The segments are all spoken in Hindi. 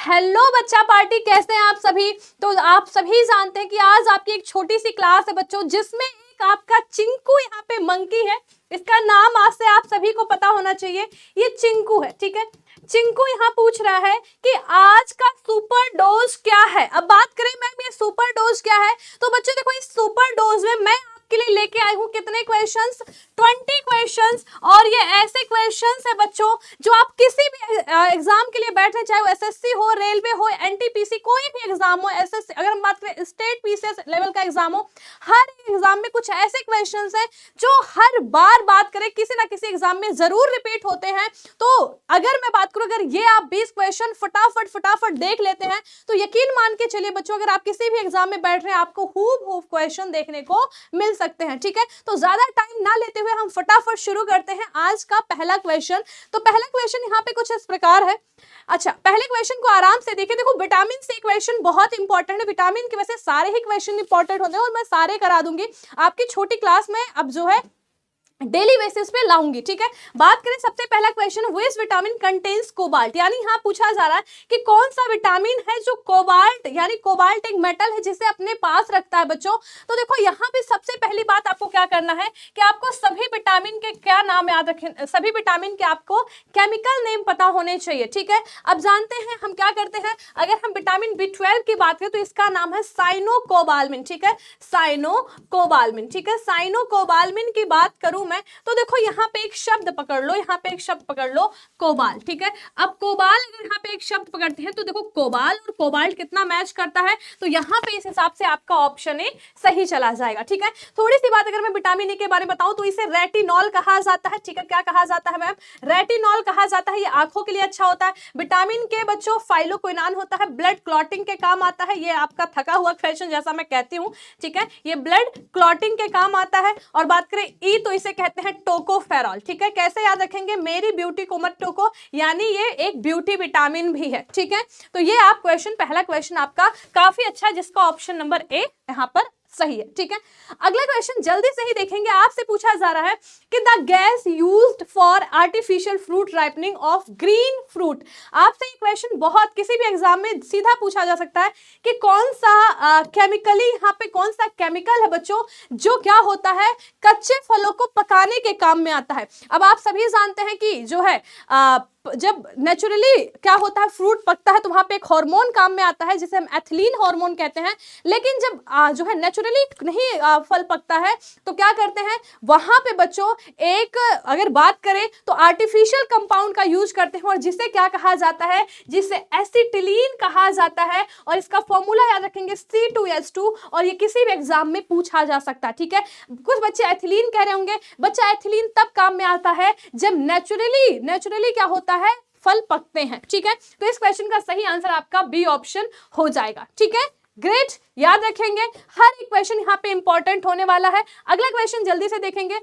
हेलो बच्चा पार्टी, कैसे हैं आप सभी। तो आप सभी जानते हैं कि आज आपकी एक छोटी सी क्लास है बच्चों, जिसमें एक आपका चिंकू यहाँ पे मंकी है। इसका नाम आज से आप सभी को पता होना चाहिए, ये चिंकू है। ठीक है, चिंकू यहाँ पूछ रहा है कि आज का सुपर डोज क्या है। अब बात करें मैम ये सुपर डोज क्या है, तो बच्चों देखो इस सुपर डोज में मैं आपके लिए लेके आई हूँ कितने क्वेश्चंस, 20 क्वेश्चंस। और ये ऐसे क्वेश्चंस है बच्चों जो आप किसी भी एग्जाम के लिए बैठे, चाहे वो एसएससी हो, रेलवे हो, एनटीपीसी, कोई भी एग्जाम हो, एसएससी अगर हम बात करें स्टेट पीसीएस लेवल का एग्जाम हो, हर एग्जाम में कुछ ऐसे क्वेश्चंस हैं जो हर बार बात करें किसी ना किसी एग्जाम में जरूर रिपीट होते हैं। तो अगर मैं बात करूं, अगर ये आप 20 क्वेश्चन फटाफट देख लेते हैं तो यकीन मान के चलिए बच्चों, अगर आप किसी भी एग्जाम में बैठ रहे हैं आपको हूबहू क्वेश्चन देखने को मिल सकते हैं। ठीक है, तो ज्यादा टाइम ना लेते हुए हम फटाफट शुरू करते हैं आज का पहला क्वेश्चन। तो पहला क्वेश्चन यहाँ पे कुछ इस प्रकार है। अच्छा, पहले क्वेश्चन को आराम से देखिए। देखो विटामिन सी क्वेश्चन बहुत इंपॉर्टेंट है, विटामिन की वजह से सारे ही क्वेश्चन इंपॉर्टेंट होते हैं और मैं सारे करा दूंगी आपकी छोटी क्लास में, अब जो है डेली बेसिस पे लाऊंगी। ठीक है, बात करें सबसे पहला question, which vitamin contains cobalt, यानी यहाँ पूछा जा रहा है कि कौन सा विटामिन है जो कोबाल्ट, यानी कोबाल्ट एक मेटल है जिसे अपने पास रखता है बच्चों। तो देखो यहाँ पे सबसे पहली बात आपको क्या करना है कि आपको सभी विटामिन के क्या नाम याद रखें, सभी विटामिन के आपको केमिकल नेम पता होने चाहिए। ठीक है, अब जानते हैं हम क्या करते हैं, अगर हम विटामिन B12 की बात करें तो इसका नाम है साइनोकोबाल्मिन। ठीक है, साइनोकोबाल्मिन। ठीक है, साइनोकोबाल्मिन की बात करूं मैं, तो देखो यहाँ पे एक शब्द पकड़ लो, यहाँ पे एक शब्द पकड़ लो, कोबाल। ठीक है, अब कोबाल अगर यहाँ पे एक शब्द पकड़ते हैं तो देखो कोबाल और कोबाल्ट कितना मैच करता है, तो यहाँ पे इस हिसाब से आपका ऑप्शन ए सही चला जाएगा। ठीक है, थोड़ी सी बात अगर मैं विटामिन ए के बारे में बताऊं तो इसे रेटिनॉल कहा जाता है। ठीक है, क्या कहा जाता है मैम, रेटिनॉल कहा जाता है। ये आंखों के लिए अच्छा होता है। विटामिन के बच्चों फाइलोक्विनान होता है, ब्लड क्लॉटिंग के काम आता है। ये आपका थका हुआ क्वेश्चन जैसा मैं कहती हूँ। ठीक है, ये ब्लड क्लॉटिंग के काम आता है। और बात करें ई तो इसे कहते हैं टोकोफेरॉल। ठीक है, कैसे याद रखेंगे, मेरी ब्यूटी कोमल टोको, यानी ये एक ब्यूटी विटामिन भी है। ठीक है, तो ये आप क्वेश्चन, पहला क्वेश्चन आपका काफी अच्छा है जिसका ऑप्शन नंबर ए यहाँ पर सही है। ठीक है, अगला क्वेश्चन जल्दी से ही देखेंगे। आपसे पूछा जा रहा है कि the gas used for artificial fruit ripening of green fruit. आपसे ये क्वेश्चन बहुत किसी भी एग्जाम में सीधा पूछा जा सकता है कि कौन सा केमिकली, यहाँ पे कौन सा केमिकल है बच्चों जो क्या होता है, कच्चे फलों को पकाने के काम में आता है। अब आप सभी जानते हैं कि जो है जब नेचुरली क्या होता है, फ्रूट पकता है तो वहां पे एक हार्मोन काम में आता है जिसे हम एथिलीन हार्मोन कहते हैं। लेकिन जब जो है नेचुरली नहीं फल पकता है तो क्या करते हैं, वहां पे बच्चों एक अगर बात करें तो आर्टिफिशियल कंपाउंड का यूज करते हैं और जिसे क्या कहा जाता है, जिसे एसिटिलीन कहा जाता है। और इसका फॉर्मूला याद रखेंगे C2H2, और ये किसी भी एग्जाम में पूछा जा सकता है। ठीक है, कुछ बच्चे एथिलीन कह रहे होंगे, बच्चा एथिलीन तब काम में आता है जब नेचुरली क्या होता है, फल पकते हैं। ठीक है, तो इस क्वेश्चन का सही आंसर आपका बी ऑप्शन हो जाएगा। ठीक है, ग्रेट, याद रखेंगे हर एक क्वेश्चन यहाँ पे इंपॉर्टेंट होने वाला है। अगला क्वेश्चन जल्दी से देखेंगे।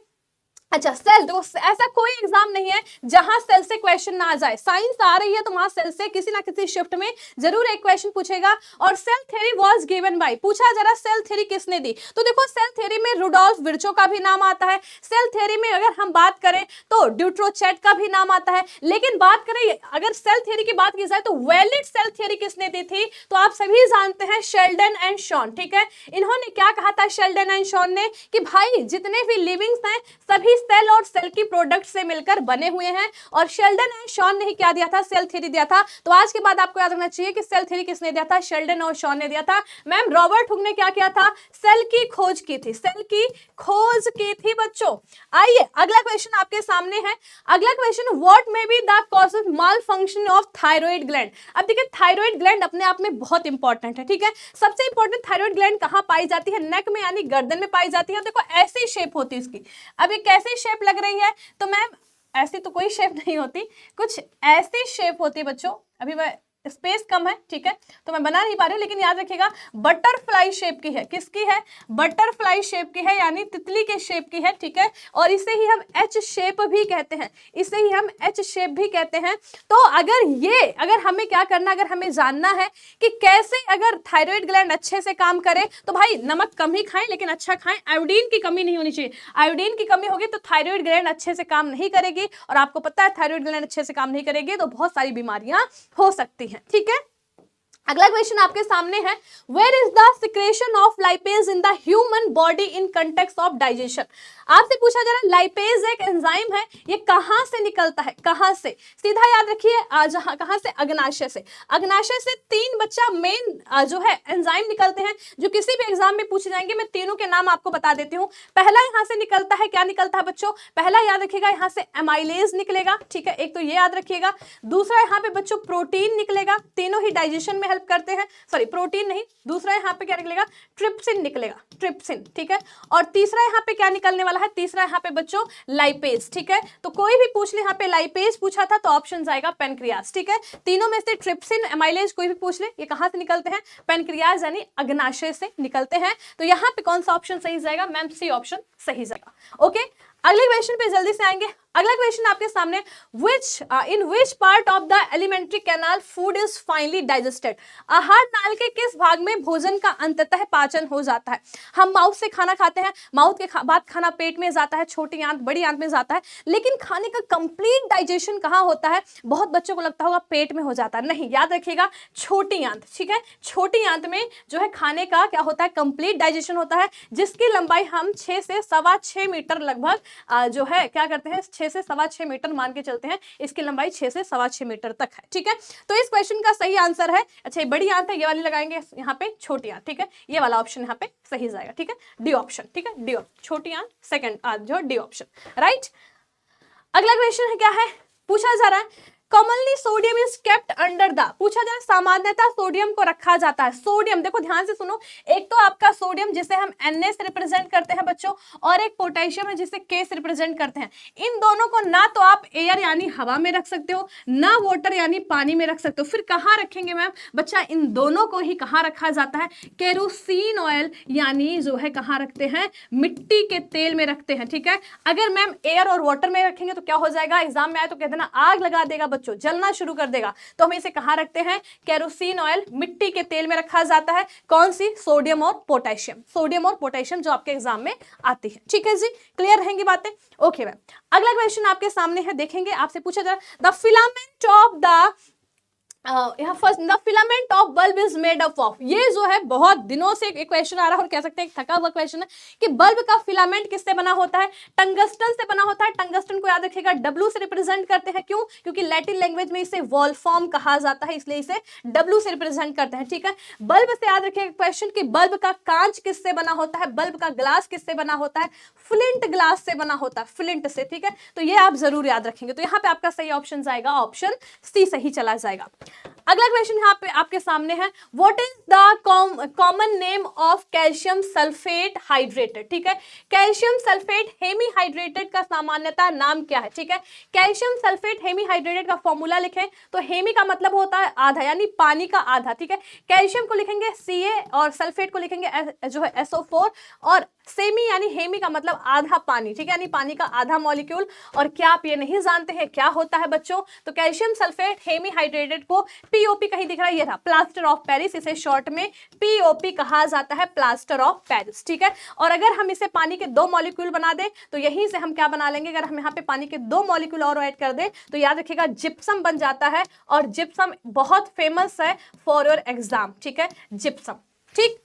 अच्छा, सेल, तो ऐसा कोई एग्जाम नहीं है जहां सेल से क्वेश्चन ना आ जाए। साइंस आ रही है तो वहां सेल से किसी ना किसी शिफ्ट में जरूर एक क्वेश्चन पूछेगा। और cell theory was given by, पूछा जरा सेल थ्योरी किसने दी, तो देखो सेल थ्योरी में रुडोल्फ विर्चो का भी नाम आता है। सेल थ्योरी में अगर हम बात करें तो ड्यूट्रोचैट का भी नाम आता है। लेकिन बात करें अगर सेल थ्योरी की बात की जाए तो वैलिड सेल थ्योरी किसने दी थी, तो आप सभी जानते हैं शेल्डन एंड शॉन। ठीक है, इन्होंने क्या कहा था शेल्डन एंड शॉन ने कि भाई जितने भी लिविंग्स हैं सभी सेल और सेल की प्रोडक्ट से मिलकर बने हुए हैं। और शेल्डन एंड शॉन ने ही क्या दिया था, सेल थ्योरी दिया था। तो आज के बाद आपको याद रखना चाहिए कि सेल थ्योरी किसने दिया था, शेल्डन और शॉन ने दिया था। मैम रॉबर्ट हुक ने क्या किया था, सेल की खोज की थी, सेल की खोज की थी बच्चों। आइए अगला क्वेश्चन आपके सामने है। अगला question, what may be the cause of mall function of thyroid gland. अब देखिए थायराइड ग्लैंड अपने आप में बहुत इंपॉर्टेंट है। ठीक है, सबसे इंपॉर्टेंट थायराइड ग्लैंड कहां पाई जाती है, नेक में यानी गर्दन में पाई जाती है। देखो ऐसी शेप होती है इसकी। अब ये कैसी शेप लग रही है, तो मैम ऐसी तो कोई शेप नहीं होती, कुछ ऐसी शेप होती है बच्चों। अभी मैं स्पेस कम है, ठीक है, तो मैं बना नहीं पा रही हूँ, लेकिन याद रखिएगा बटरफ्लाई शेप की है। किसकी है, बटरफ्लाई शेप की है, यानी तितली के शेप की है। ठीक है, और इसे ही हम एच शेप भी कहते हैं, इसे ही हम एच शेप भी कहते हैं। तो अगर हमें क्या करना, अगर हमें जानना है कि कैसे अगर थायराइड ग्लैंड अच्छे से काम करे, तो भाई नमक कम ही खाएं लेकिन अच्छा खाएं, आयोडीन की कमी नहीं होनी चाहिए। आयोडीन की कमी होगी तो थायराइड ग्लैंड अच्छे से काम नहीं करेगी, और आपको पता है थायराइड ग्लैंड अच्छे से काम नहीं करेगी तो बहुत सारी बीमारियां हो सकती हैं। ठीक है, अगला क्वेश्चन आपके सामने है, where is the secretion of lipase in the human body in context of digestion. आपसे पूछा जा रहा है लाइपेज एक एंजाइम है, ये कहां से निकलता है, कहां से, सीधा याद रखिए कहां से, अग्नाशय से। अग्नाशय से तीन बच्चा मेन जो है एंजाइम निकलते हैं जो किसी भी एग्जाम में पूछे जाएंगे। मैं तीनों के नाम आपको बता देती हूँ। पहला यहां से निकलता है, क्या निकलता है बच्चों, पहला याद रखिएगा यहाँ से एमाइलेज निकलेगा, ठीक है, एक तो ये याद रखिएगा। दूसरा यहाँ पे बच्चों प्रोटीन निकलेगा, तीनों ही डाइजेशन में हेल्प करते हैं, सॉरी प्रोटीन नहीं, दूसरा यहाँ पे क्या निकलेगा, ट्रिप्सिन निकलेगा, ट्रिप्सिन, ठीक है। और तीसरा यहाँ पे क्या निकलने वाला है, तीसरा यहाँ पे बच्चों लाइपेज, ठीक है। तो कोई भी पूछ ले, यहाँ पे लाइपेज पूछा था तो ऑप्शन आएगा पेनक्रियाज, ठीक है। तीनों में से ट्रिप्सिन, एमाइलेज कोई भी पूछ ले, ये कहां से निकलते हैं, पेनक्रियाज यानी अग्नाशय से निकलते हैं। तो यहाँ पे कौन सा ऑप्शन सही जाएगा मैम, सी ऑप्शन सही जाएगा। ओके, अगले क्वेश्चन पे जल्दी से आएंगे। अगला क्वेश्चन आपके सामने, in which part of the alimentary canal food is finally digested. आहार नाल के किस भाग में भोजन का अंततः पाचन हो जाता है। हम माउथ से खाना खाते हैं, माउथ के बाद खाना पेट में जाता है, छोटी आंत बड़ी आंत में जाता है, लेकिन खाने का कंप्लीट डाइजेशन कहाँ होता है। बहुत बच्चों को लगता होगा पेट में हो जाता है, नहीं, याद रखिएगा छोटी आंत, ठीक है, छोटी आंत में जो है खाने का क्या होता है, कंप्लीट डाइजेशन होता है, जिसकी लंबाई हम 6 से 6.25 मीटर लगभग जो है क्या करते हैं, 6 से 6.25 मीटर मान के चलते हैं, इसकी लंबाई 6 से 6.25 मीटर तक है, ठीक है। तो इस क्वेश्चन का सही आंसर है, अच्छा ये बड़ी आंत है, ये वाली लगाएंगे यहाँ पे छोटी आंत, ठीक है, ये वाला ऑप्शन यहाँ पे सही जाएगा, ठीक है, डी ऑप्शन, ठीक है, डी ऑप्शन, छोटी आंत सेकंड जो डी ऑप्शन, राइट। अगला क्वेश्चन है, क्या है, पूछा जा रहा है commonly sodium is kept under the, पूछा जाए सामान्यतः सोडियम को रखा जाता है। सोडियम देखो ध्यान से सुनो, एक तो आपका सोडियम जिसे हम Na से रिप्रेजेंट करते हैं बच्चों, और एक पोटेशियम है जिसे K से रिप्रेजेंट करते हैं। इन दोनों को ना तो आप एयर यानी हवा में रख सकते हो, ना वाटर यानी पानी में रख सकते हो, फिर कहाँ रखेंगे मैम बच्चा, इन दोनों को ही कहाँ रखा जाता है, केरोसिन ऑयल यानी जो है कहाँ रखते हैं, मिट्टी के तेल में रखते हैं, ठीक है। अगर मैम एयर और वाटर में रखेंगे तो क्या हो जाएगा, एग्जाम में आए तो कहते ना आग लगा देगा बच्चों, जलना शुरू कर देगा, तो हम इसे कहां रखते हैं, केरोसिन ऑयल, मिट्टी के तेल में रखा जाता है। कौन सी, सोडियम और पोटेशियम, सोडियम और पोटेशियम जो आपके एग्जाम में आती है, ठीक है जी, क्लियर रहेंगी बातें। ओके मैम, अगला क्वेश्चन आपके सामने है, देखेंगे, आपसे पूछा जा रहा द फिलामेंट ऑफ द यहाँ first, the filament of bulb is made up of, ये जो है बहुत दिनों से एक क्वेश्चन आ रहा है और कह सकते हैं एक थका हुआ क्वेश्चन है कि बल्ब का फिलामेंट किससे बना होता है, टंगस्टन से बना होता है। टंगस्टन को याद रखिएगा W से रिप्रेजेंट करते हैं, क्यों, क्योंकि लैटिन लैंग्वेज में इसे वॉल्फॉर्म कहा जाता है, इसलिए इसे W से रिप्रेजेंट करते हैं, ठीक है। बल्ब से याद रखिएगा क्वेश्चन कि बल्ब का कांच किससे बना होता है, बल्ब का ग्लास किससे बना होता है, फ्लिंट ग्लास से बना होता है, फ्लिंट से, ठीक है। तो ये आप जरूर याद रखेंगे। तो यहाँ पे आपका सही ऑप्शन आएगा, ऑप्शन सी सही चला जाएगा। अगला क्वेश्चन यहाँ पे आपके सामने है, what is the common name of calcium sulphate hydrated, ठीक है। कैल्शियम सल्फेट हेमीहाइड्रेटेड का सामान्यतः नाम क्या है, ठीक है। कैल्शियम सल्फेट हेमीहाइड्रेटेड का फॉर्मूला लिखें तो हेमी का मतलब होता है आधा, यानी पानी का आधा, ठीक है। कैल्शियम को लिखेंगे Ca और सल्फेट को लिखेंगे जो है SO4, और सेमी यानी हेमी का मतलब आधा पानी, ठीक है, यानी पानी का आधा मॉलिक्यूल। और क्या आप ये नहीं जानते हैं क्या होता है बच्चों, तो कैल्शियम सल्फेट हेमीहाइड्रेटेड को POP कहीं दिख रहा है, ये रहा प्लास्टर ऑफ पेरिस, इसे शॉर्ट में POP कहा जाता है, प्लास्टर ऑफ पेरिस, ठीक है। और अगर हम इसे पानी के 2 मॉलिक्यूल बना दें तो यहीं से हम क्या बना लेंगे, अगर हम यहाँ पे पानी के 2 मॉलिक्यूल और ऐड कर दें तो याद रखिएगा जिप्सम बन जाता है, और जिप्सम बहुत फेमस है फॉर योर एग्जाम, ठीक है, जिप्सम, ठीक।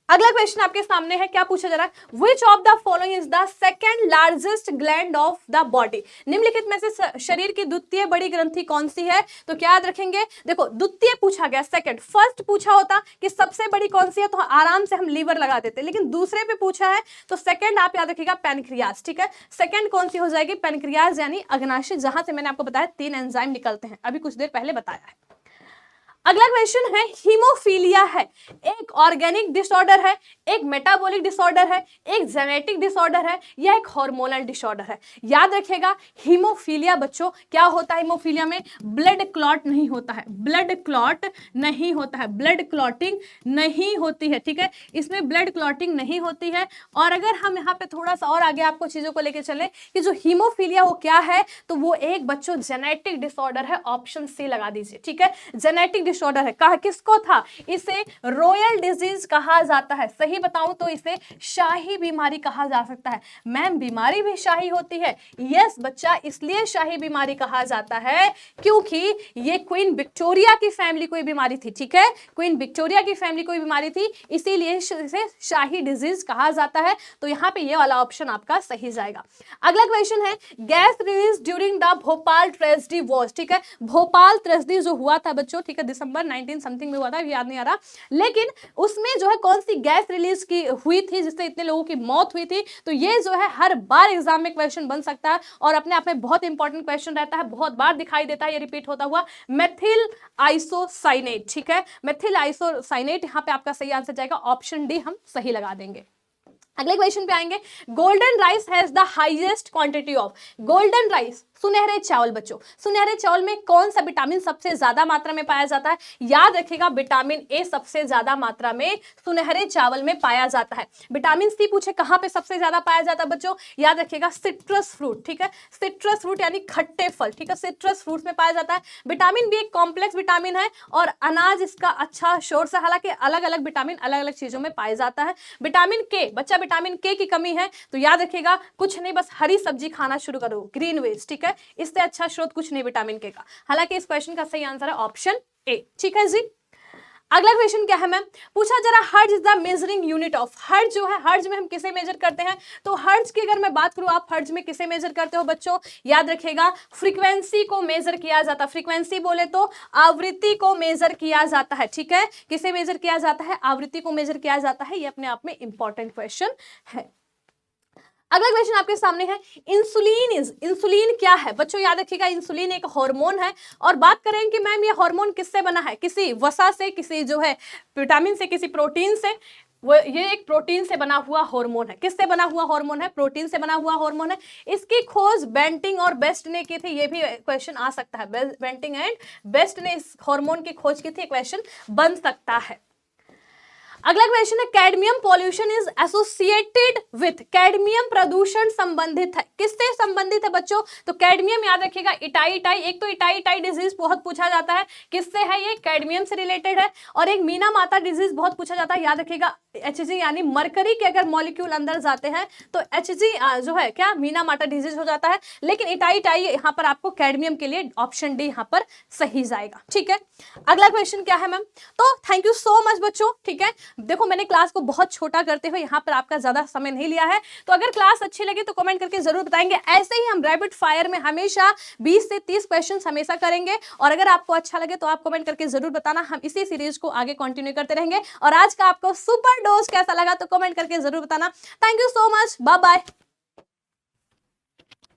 अगला क्वेश्चन आपके सामने है, क्या पूछा जा रहा है, which of the following is the second largest gland of the body, निम्नलिखित में से शरीर की द्वितीय बड़ी ग्रंथि कौन सी है। तो क्या याद रखेंगे, देखो द्वितीय पूछा गया, सेकंड, फर्स्ट पूछा होता कि सबसे बड़ी कौन सी है तो आराम से हम लीवर लगा देते, लेकिन दूसरे पे पूछा है तो सेकंड आप याद रखिएगा पैनक्रियाज, ठीक है। सेकंड कौन सी हो जाएगी, पैनक्रियाज यानी अग्नाशय, जहां से मैंने आपको बताया 3 एंजाइम निकलते हैं, अभी कुछ देर पहले बताया है। अगला क्वेश्चन है, हीमोफीलिया है एक ऑर्गेनिक डिसऑर्डर है, एक मेटाबॉलिक डिसऑर्डर है, एक जेनेटिक डिसऑर्डर है, या एक हार्मोनल डिसऑर्डर है। याद रखिएगा हीमोफीलिया बच्चों क्या होता है, हीमोफीलिया में ब्लड क्लॉट नहीं होता है, ब्लड क्लॉट नहीं होता है, ब्लड क्लॉटिंग नहीं होती है, ठीक है, इसमें ब्लड क्लॉटिंग नहीं होती है। और अगर हम यहाँ पे थोड़ा सा और आगे आपको चीजों को लेकर चले कि जो हीमोफीलिया वो क्या है, तो वो एक बच्चों जेनेटिक डिसऑर्डर है, ऑप्शन सी लगा दीजिए, ठीक है। जेनेटिक डिसऑर्डर है, कहा किसको था, इसे रॉयल डिजीज कहा जाता है। सही बताऊं तो इसे शाही बीमारी कहा जा सकता है। मैम बीमारी भी शाही होती है? यस बच्चा, इसलिए शाही बीमारी कहा जाता है क्योंकि ये क्वीन विक्टोरिया की फैमिली को बीमारी थी, ठीक है, क्वीन विक्टोरिया की फैमिली को बीमारी थी, इसीलिए इसे शाही डिजीज कहा जाता है। तो यहाँ पे ये वाला ऑप्शन आपका सही जाएगा। अगला क्वेश्चन है, gas release during the Bhopal tragedy was, ठीक है, भोपाल ट्रेजेडी जो हुआ था बच्चों, ठीक है, दिसंबर 19 समथिंग में हुआ था, याद नहीं आ रहा, लेकिन उसमें जो है कौन सी गैस रिलीज की हुई थी जिससे इतने लोगों की मौत हुई थी? तो ये जो है हर बार एग्जाम में क्वेश्चन बन सकता है और अपने आप में बहुत इंपॉर्टेंट क्वेश्चन रहता है, बहुत बार दिखाई देता है ये रिपीट होता हुआ, मेथिल आइसोसाइनेट, ठीक है, मेथिल आइसोसाइनेट यहाँ पे आपका सही आंसर जाएगा, ऑप्शन डी हम सही लगा देंगे। अगले क्वेश्चन पे आएंगे, golden rice has the highest quantity of, golden rice सुनहरे चावल बच्चों, सुनहरे चावल में कौन सा विटामिन सबसे ज्यादा मात्रा में पाया जाता है? याद रखिएगा विटामिन ए सबसे ज्यादा मात्रा में सुनहरे चावल में पाया जाता है। विटामिन सी पूछे कहां पे सबसे ज्यादा पाया जाता है बच्चों? याद रखिएगा सिट्रस फ्रूट, ठीक है, सिट्रस फ्रूट यानी खट्टे फल, ठीक है, सिट्रस फ्रूट में पाया जाता है। विटामिन बी एक कॉम्प्लेक्स विटामिन है और अनाज इसका अच्छा सोर्स है, हालांकि अलग अलग विटामिन अलग अलग चीजों में पाया जाता है। विटामिन के बच्चा, विटामिन के की कमी है तो याद रखिएगा कुछ नहीं, बस हरी सब्जी खाना शुरू करो, ग्रीन वेज, ठीक है, इससे अच्छा स्रोत कुछ नहीं विटामिन के का। हालांकि इस क्वेश्चन का सही आंसर है ऑप्शन ए, ठीक है जी। अगला क्वेश्चन क्या है मैम, पूछा जरा hertz is the measuring unit of, hertz जो है, हर्ट्ज में हम किसे मेजर करते हैं? तो हर्ट्ज की अगर मैं बात करूं, आप हर्ट्ज में किसे मेजर करते हो बच्चों? याद रखिएगा फ्रीक्वेंसी को मेजर किया जाता है, फ्रीक्वेंसी बोले तो आवृत्ति को मेजर किया जाता है, ठीक है, किसे मेजर किया जाता है? आवृत्ति को मेजर किया जाता है। ये अपने आप में इंपॉर्टेंट क्वेश्चन है। अगला क्वेश्चन आपके सामने है, इंसुलिन इज, इंसुलिन क्या है बच्चों? याद रखिएगा इंसुलिन एक हार्मोन है और बात करें कि मैम ये हार्मोन किससे बना है? किसी वसा से, किसी जो है विटामिन से, किसी प्रोटीन से, वो ये एक प्रोटीन से बना हुआ हार्मोन है। किससे बना हुआ हार्मोन है? प्रोटीन से बना हुआ हार्मोन है। इसकी खोज बेंटिंग और बेस्ट ने की थी, ये भी क्वेश्चन आ सकता है, बेंटिंग एंड बेस्ट ने इस हार्मोन की खोज की थी, क्वेश्चन बन सकता है। अगला क्वेश्चन है, cadmium pollution is associated with, cadmium प्रदूषण संबंधित है, किससे संबंधित है बच्चों? तो कैडमियम याद रखिएगा इटाई इटाई, एक तो इटाई इटाई डिजीज बहुत पूछा जाता है, किससे है ये? कैडमियम से रिलेटेड है। और एक मीना माता डिजीज बहुत पूछा जाता है, याद रखिएगा Hg यानी मरकरी के अगर मॉलिक्यूल अंदर जाते हैं तो Hg जो है क्या मीना माता डिजीज हो जाता है। लेकिन इटाई इटाई यहाँ पर आपको कैडमियम के लिए ऑप्शन डी यहाँ पर सही जाएगा, ठीक है। अगला क्वेश्चन क्या है मैम? तो थैंक यू सो मच बच्चों, ठीक है, देखो मैंने क्लास को बहुत छोटा करते हुए यहाँ पर आपका ज्यादा समय नहीं लिया है, तो अगर क्लास अच्छी लगी तो कमेंट करके जरूर बताएंगे। ऐसे ही हम रैपिड फायर में हमेशा 20 से 30 क्वेश्चंस हमेशा करेंगे और अगर आपको अच्छा लगे तो आप कमेंट करके जरूर बताना, हम इसी सीरीज को आगे कंटिन्यू करते रहेंगे। और आज का आपको सुपर डोज कैसा लगा तो कमेंट करके जरूर बताना। Thank you so much, bye bye.